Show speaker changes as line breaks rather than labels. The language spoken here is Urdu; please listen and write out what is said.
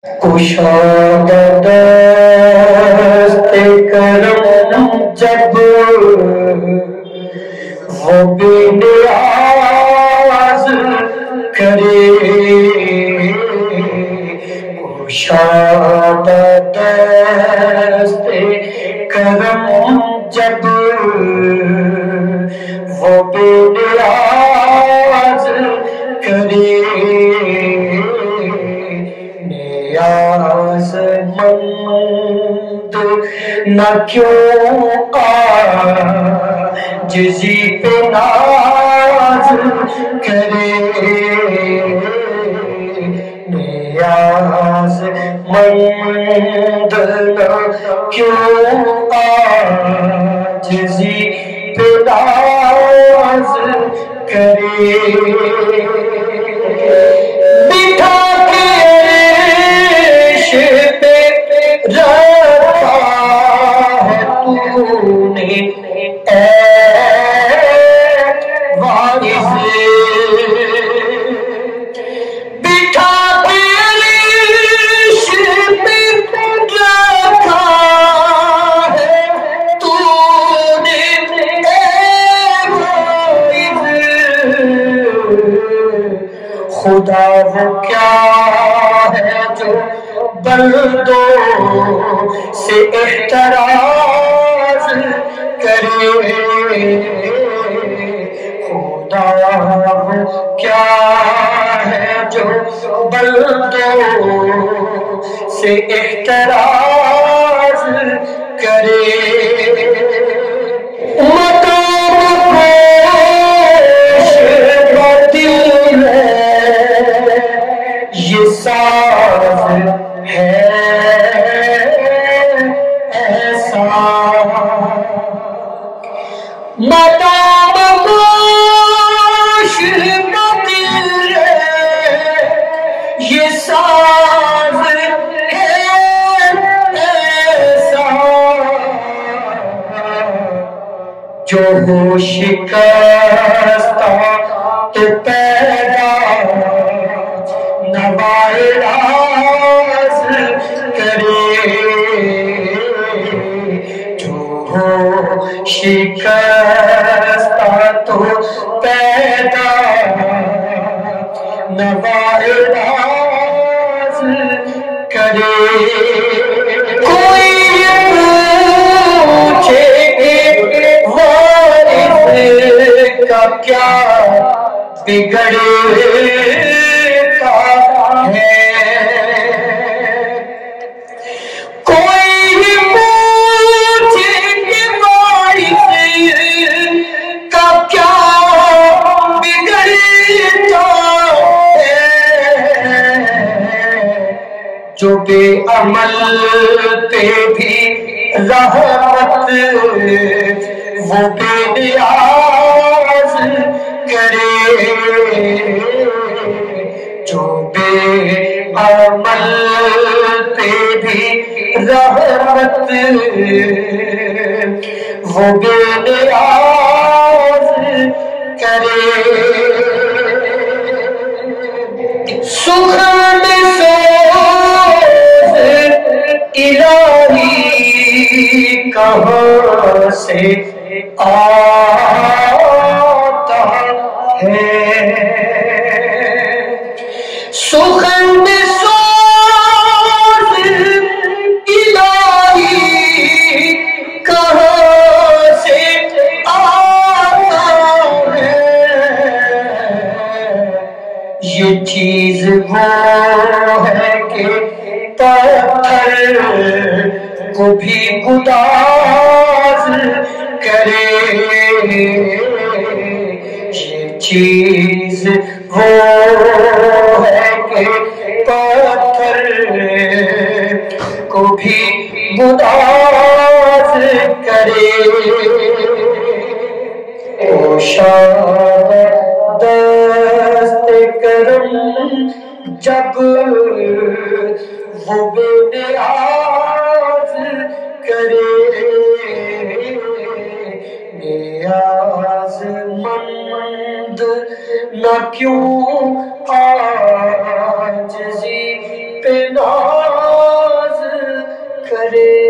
کشادہ دست کرم جب وہ بے نیاز کرے، کشادہ دست کرم جب وہ بے نیاز کرے، نیاز مند نہ کیوں عاجزی پہ ناز کرے، نیاز مند نہ کیوں عاجزی پہ ناز کرے، بٹھا رکھا ہے تو نے اے واعظ، بٹھا کے عرش پہ رکھا ہے تو نے اے واعظ، خدا وہ کیا ہے جو بندوں سے احتراز کرے، خدا وہ کیا ہے جو بندوں سے احتراز کرے، یہ ساز ہے ایسا، مدام گوش بدل یہ ساز ہے ایسا، جو ہو شکستہ تو پیدا نوائے راز کرے، جو ہو شکستہ تو پیدا نوائے راز کرے، کوئی پوچھے کہ وارث کا کیا بگڑتا ہے، کوئی پوچھے کہ وارث کا کیا بگڑتا ہے، جو بے عمل پہ بھی رحمت وہ بے نیاز کرے، جو بے عمل پہ بھی رحمت وہ بے نیاز کرے، سخن سوز الہی کہاں سے آتا ہے، سخن سوز الہی کہاں سے آتا ہے، یہ چیز وہ ہے کہ پتھر کو بھی گداز کرے، یہ چیز وہ ہے کہ پتھر کو بھی گداز کرے، کشادہ دست کرم جب وہ بے نیاز کرے، نیاز مند نہ کیوں عاجزی پہ ناز کرے